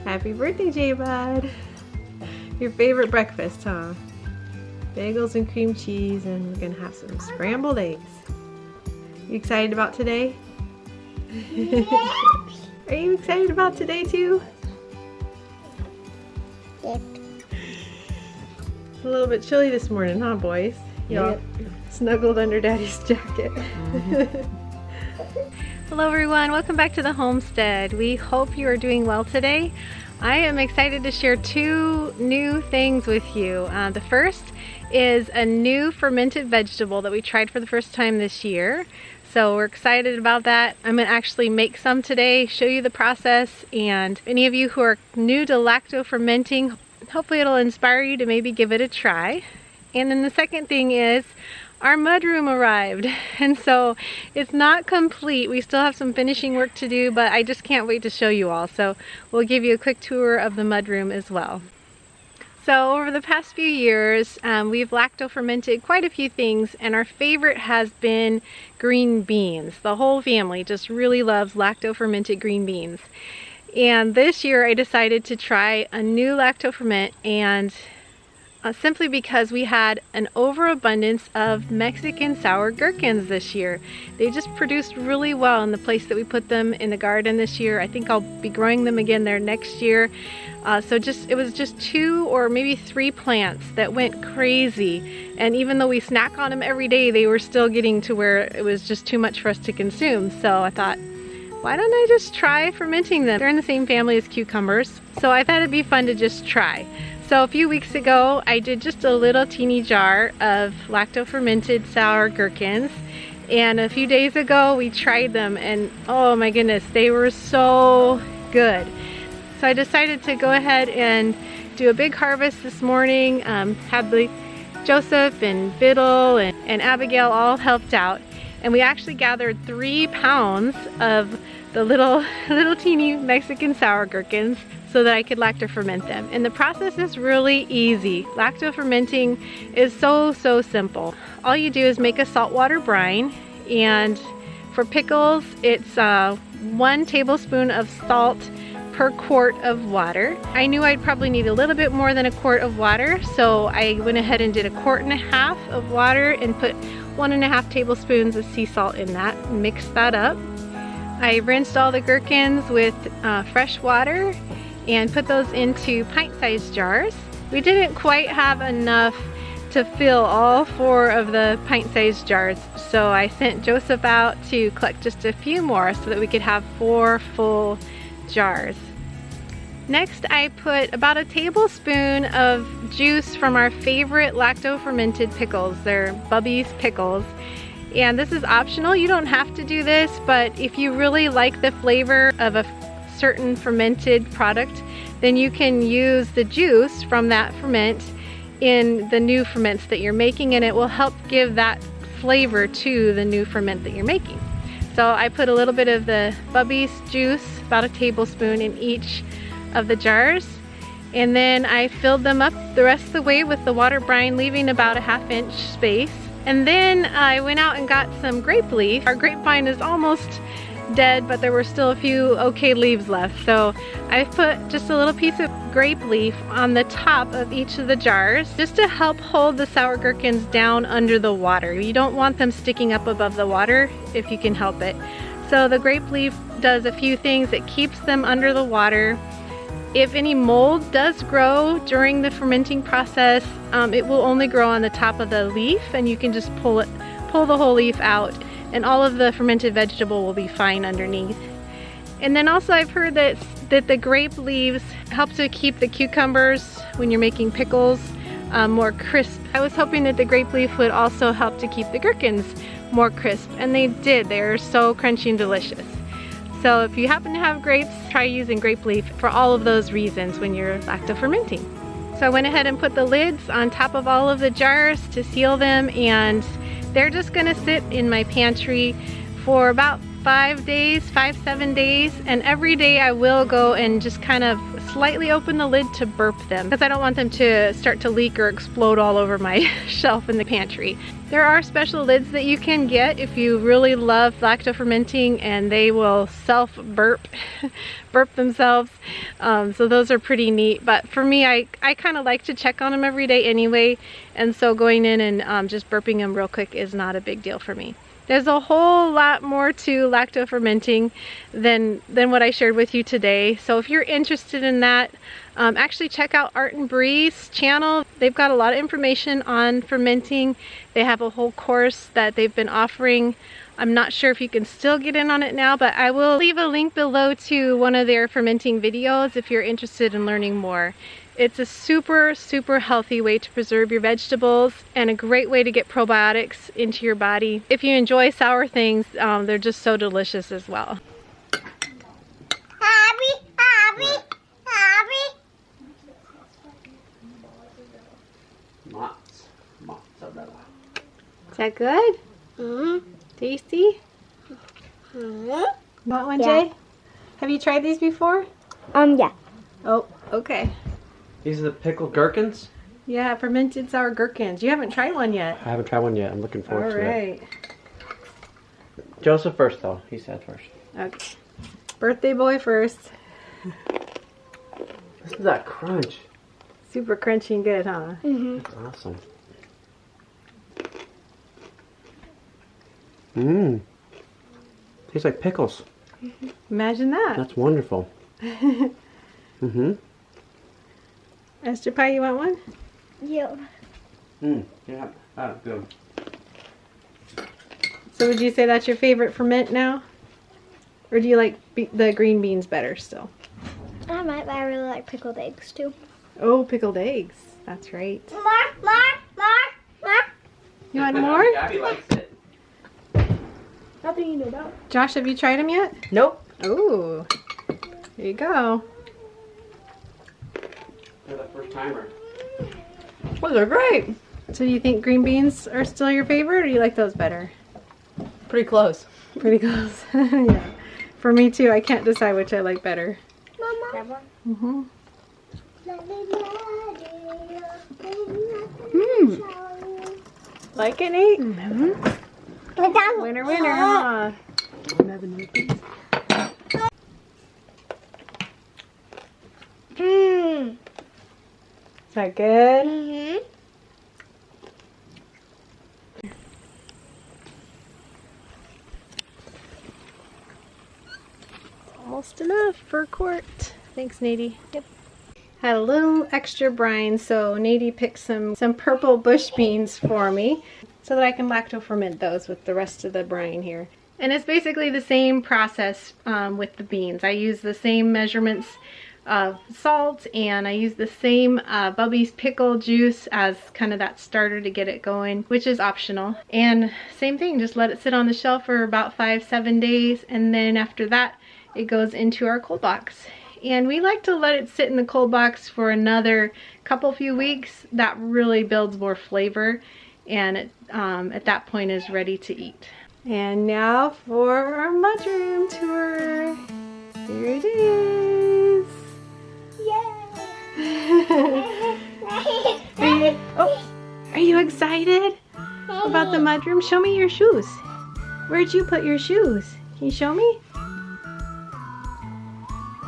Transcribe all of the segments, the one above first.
Happy birthday, J-Bud. Your favorite breakfast, huh? Bagels and cream cheese, and we're gonna have some scrambled eggs. You excited about today? Are you excited about today too? Yep. It's a little bit chilly this morning, huh, boys? Y'all snuggled under Daddy's jacket. Hello everyone, welcome back to the homestead. We hope you are doing well today. I am excited to share two new things with you. The first is a new fermented vegetable that we tried for the first time this year. So we're excited about that. I'm gonna actually make some today, show you the process, and any of you who are new to lacto fermenting, hopefully it'll inspire you to maybe give it a try. And then the second thing is our mudroom arrived, and so it's not complete. We still have some finishing work to do, but I just can't wait to show you all. So we'll give you a quick tour of the mudroom as well. So over the past few years, we've lacto fermented quite a few things, and our favorite has been green beans. The whole family just really loves lacto fermented green beans. And this year I decided to try a new lacto ferment, and simply because we had an overabundance of Mexican sour gherkins this year. They just produced really well in the place that we put them in the garden this year. I think I'll be growing them again there next year. So it was just 2 or maybe 3 plants that went crazy. And even though we snack on them every day, they were still getting to where it was just too much for us to consume. So I thought, why don't I just try fermenting them? They're in the same family as cucumbers. So I thought it'd be fun to just try. So a few weeks ago, I did just a little teeny jar of lacto fermented sour gherkins. And a few days ago, we tried them, and oh my goodness, they were so good. So I decided to go ahead and do a big harvest this morning. Had Joseph and Biddle and Abigail all helped out. And we actually gathered 3 pounds of the little teeny Mexican sour gherkins so that I could lacto ferment them. And the process is really easy. Lacto fermenting is so simple. All you do is make a saltwater brine, and for pickles, it's 1 tablespoon of salt per quart of water. I knew I'd probably need a little bit more than a quart of water, so I went ahead and did 1.5 quarts of water and put 1.5 tablespoons of sea salt in that, mixed that up. I rinsed all the gherkins with fresh water and put those into pint-sized jars. We didn't quite have enough to fill all 4 of the pint-sized jars, so I sent Joseph out to collect just a few more so that we could have 4 full jars. Next, I put about a tablespoon of juice from our favorite lacto fermented pickles. They're Bubby's pickles. And this is optional. You don't have to do this, but if you really like the flavor of a certain fermented product, then you can use the juice from that ferment in the new ferments that you're making, and it will help give that flavor to the new ferment that you're making. So I put a little bit of the Bubby's juice, about a tablespoon in each of the jars, and then I filled them up the rest of the way with the water brine, leaving about a 1/2 inch space. And then I went out and got some grape leaf. Our grapevine is almost dead, but there were still a few okay leaves left. So I put just a little piece of grape leaf on the top of each of the jars just to help hold the sour gherkins down under the water. You don't want them sticking up above the water if you can help it. So the grape leaf does a few things. It keeps them under the water. If any mold does grow during the fermenting process, it will only grow on the top of the leaf, and you can just pull the whole leaf out, and all of the fermented vegetable will be fine underneath. And then also I've heard that the grape leaves help to keep the cucumbers, when you're making pickles, more crisp. I was hoping that the grape leaf would also help to keep the gherkins more crisp, and they did. They're so crunchy and delicious. So if you happen to have grapes, try using grape leaf for all of those reasons when you're lacto fermenting. So I went ahead and put the lids on top of all of the jars to seal them, and they're just gonna sit in my pantry for about 5 days, 5-7 days, and every day I will go and just kind of slightly open the lid to burp them, because I don't want them to start to leak or explode all over my shelf in the pantry. There are special lids that you can get if you really love lacto fermenting, and they will self burp themselves. So those are pretty neat. But for me, I kind of like to check on them every day anyway. And so going in and just burping them real quick is not a big deal for me. There's a whole lot more to lacto fermenting than what I shared with you today. So if you're interested in that, actually check out Art and Bree's channel. They've got a lot of information on fermenting. They have a whole course that they've been offering. I'm not sure if you can still get in on it now, but I will leave a link below to one of their fermenting videos if you're interested in learning more. It's a super, super healthy way to preserve your vegetables and a great way to get probiotics into your body. If you enjoy sour things, they're just so delicious as well. Mozzarella. Is that good? Mm-hmm. Tasty? Mm-hmm. Want one, Yeah. Jay? Have you tried these before? Yeah. Oh, okay. These are the pickled gherkins? Yeah, fermented sour gherkins. You haven't tried one yet. I haven't tried one yet. I'm looking forward to it. Alright. Joseph first, though. He said first. Okay. Birthday boy first. This is that crunch. Super crunchy and good, huh? Mm-hmm. That's awesome. Mmm. Tastes like pickles. Imagine that. That's wonderful. Mm-hmm. Esther Pie, you want one? Yeah. Yeah. Oh, good. So would you say that's your favorite ferment now? Or do you like the green beans better still? I might, but I really like pickled eggs too. Oh, pickled eggs. That's right. More. You want more? Abby likes it. Nothing you know about. Josh, have you tried them yet? Nope. Ooh. Here you go. They're the first timer. Well, they're great. So do you think green beans are still your favorite, or do you like those better? Pretty close. Pretty close. Yeah. For me too. I can't decide which I like better. Mama. Mm-hmm. Like it, Nate? Mm-hmm. Winner, winner, huh? Mmm. Is that good? Mm-hmm. Almost enough for a quart. Thanks, Nadie. Yep. Had a little extra brine, so Nadie picked some purple bush beans for me so that I can lacto ferment those with the rest of the brine here. And it's basically the same process with the beans. I use the same measurements of salt, and I use the same Bubby's pickle juice as kind of that starter to get it going, which is optional. And same thing, just let it sit on the shelf for about 5-7 days, and then after that it goes into our cold box. And we like to let it sit in the cold box for another few weeks. That really builds more flavor, and it, at that point is ready to eat. And now for our mudroom tour. Here it is. Are you excited about the mudroom? Show me your shoes. Where'd you put your shoes? Can you show me?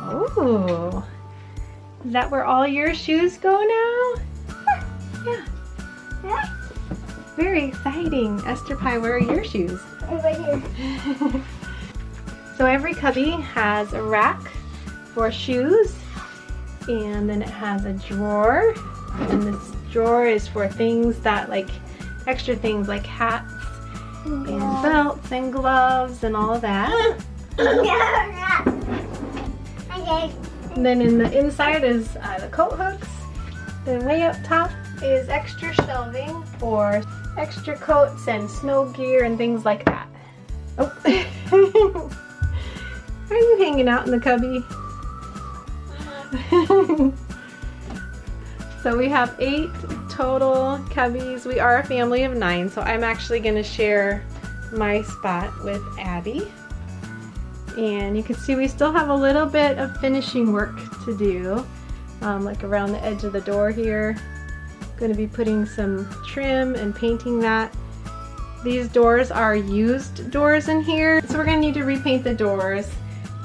Oh, is that where all your shoes go now? Yeah. Very exciting. Esther Pie, where are your shoes? Right here. So every cubby has a rack for shoes, and then it has a drawer, and this drawer is for things that extra things like hats and belts and gloves and all of that. And then in the inside is the coat hooks. Then way up top is extra shelving for extra coats and snow gear and things like that. Oh. Are you hanging out in the cubby? So we have 8 total cubbies. We are a family of 9, so I'm actually going to share my spot with Abby. And you can see we still have a little bit of finishing work to do, like around the edge of the door here. Going to be putting some trim and painting that. These doors are used doors in here, so we're going to need to repaint the doors.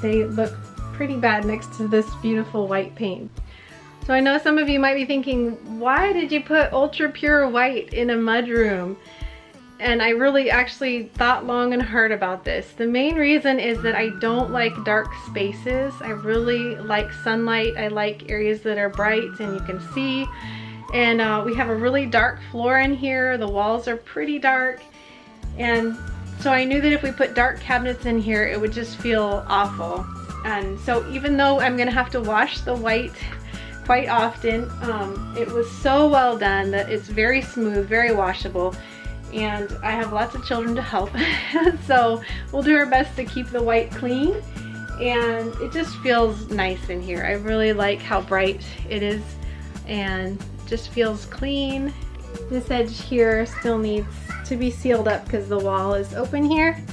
They look pretty bad next to this beautiful white paint. So I know some of you might be thinking, why did you put ultra pure white in a mudroom? And I really actually thought long and hard about this. The main reason is that I don't like dark spaces. I really like sunlight. I like areas that are bright and you can see. And we have a really dark floor in here. The walls are pretty dark. And so I knew that if we put dark cabinets in here, it would just feel awful. And so even though I'm gonna have to wash the white quite often, it was so well done that it's very smooth, very washable. And I have lots of children to help. So we'll do our best to keep the white clean. And it just feels nice in here. I really like how bright it is and just feels clean. This edge here still needs to be sealed up because the wall is open here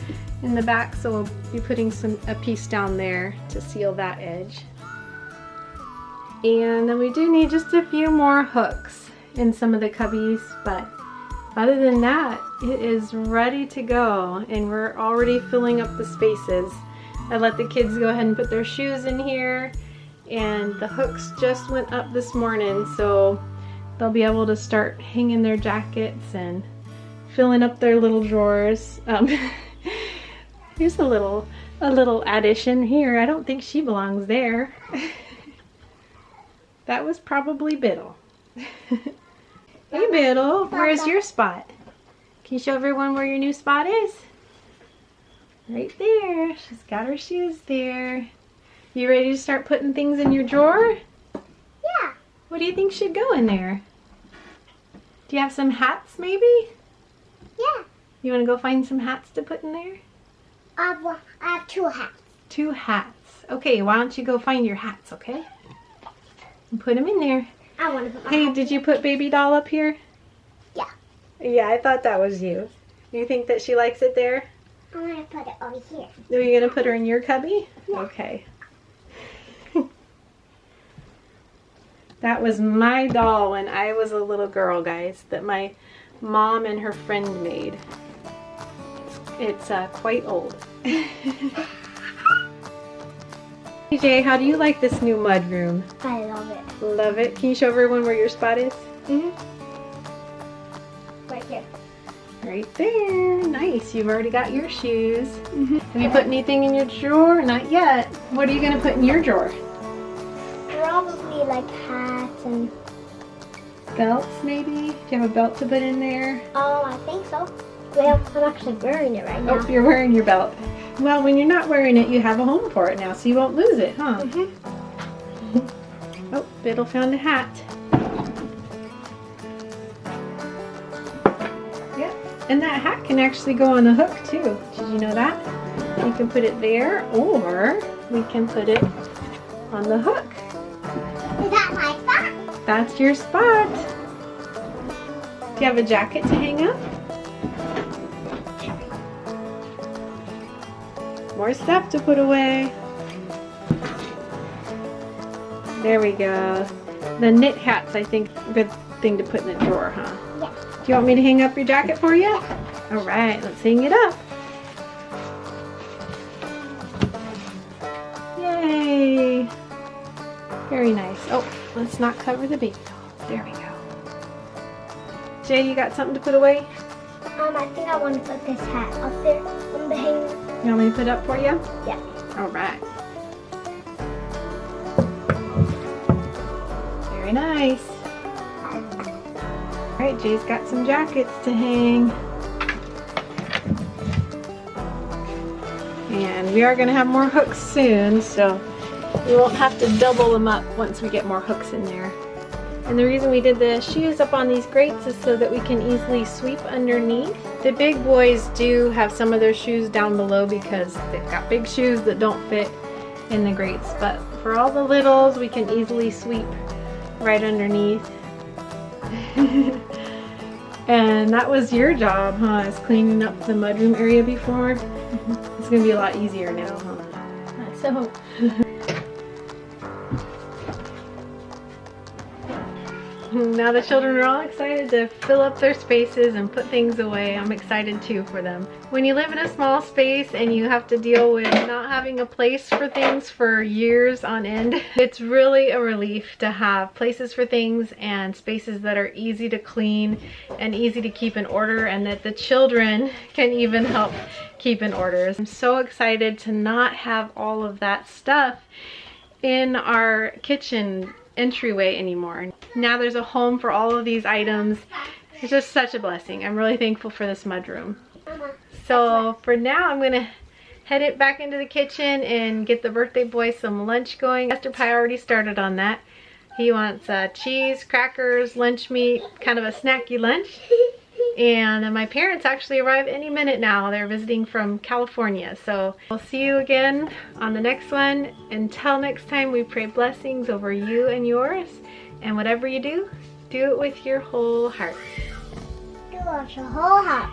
in the back. So we'll be putting a piece down there to seal that edge. And then we do need just a few more hooks in some of the cubbies, but other than that, it is ready to go, and we're already filling up the spaces. I let the kids go ahead and put their shoes in here, and the hooks just went up this morning, so they'll be able to start hanging their jackets and filling up their little drawers. Here's a little addition here. I don't think she belongs there. That was probably Biddle. Hey Biddle, where's your spot? Can you show everyone where your new spot is? Right there. She's got her shoes there. You ready to start putting things in your drawer? Yeah. What do you think should go in there? Do you have some hats maybe? Yeah. You want to go find some hats to put in there? I have 2 hats. 2 hats. Okay, why don't you go find your hats, okay? And put them in there. I want to put my Hey, hat. did you put baby doll up here? Yeah. Yeah, I thought that was you. You think that she likes it there? I'm going to put it over here. Are you going to put her in your cubby? Yeah. Okay. That was my doll when I was a little girl, guys, that my mom and her friend made. It's quite old. TJ, how do you like this new mudroom? I love it. Love it. Can you show everyone where your spot is? Right here. Right there. Nice. You've already got your shoes. Have you put anything in your drawer? Not yet. What are you going to put in your drawer? Probably like hats and... Belts, maybe? Do you have a belt to put in there? I think so. Well, I'm actually wearing it right now. Oh, you're wearing your belt. Well, when you're not wearing it, you have a home for it now, so you won't lose it, huh? Oh, Biddle found a hat. Yep, and that hat can actually go on a hook too. Did you know that? You can put it there, or we can put it on the hook. Is that my spot? That's your spot. Do you have a jacket to hang up? More stuff to put away. There we go. The knit hat's, I think, a good thing to put in the drawer, huh? Yeah. Do you want me to hang up your jacket for you? All right, let's hang it up. Yay! Very nice. Oh, let's not cover the baby doll. There we go. Jay, you got something to put away? I think I want to put this hat up there on the hanger. You want me to put it up for you? Yeah. All right. Very nice. All right, Jay's got some jackets to hang. And we are going to have more hooks soon, so we won't have to double them up once we get more hooks in there. And the reason we did the shoes up on these grates is so that we can easily sweep underneath. The big boys do have some of their shoes down below because they've got big shoes that don't fit in the grates. But for all the littles, we can easily sweep right underneath. And that was your job, huh? Is cleaning up the mudroom area before? It's gonna be a lot easier now, huh? So. Now the children are all excited to fill up their spaces and put things away. I'm excited too for them. When you live in a small space and you have to deal with not having a place for things for years on end, it's really a relief to have places for things and spaces that are easy to clean and easy to keep in order, and that the children can even help keep in order. I'm so excited to not have all of that stuff in our kitchen entryway anymore. Now there's a home for all of these items. It's just such a blessing. I'm really thankful for this mudroom. So for now, I'm gonna head it back into the kitchen and get the birthday boy some lunch going. Esther Pie already started on that. He wants cheese, crackers, lunch meat, kind of a snacky lunch. And my parents actually arrive any minute now. They're visiting from California. So we'll see you again on the next one. Until next time, we pray blessings over you and yours. And whatever you do, do it with your whole heart. Do it with your whole heart.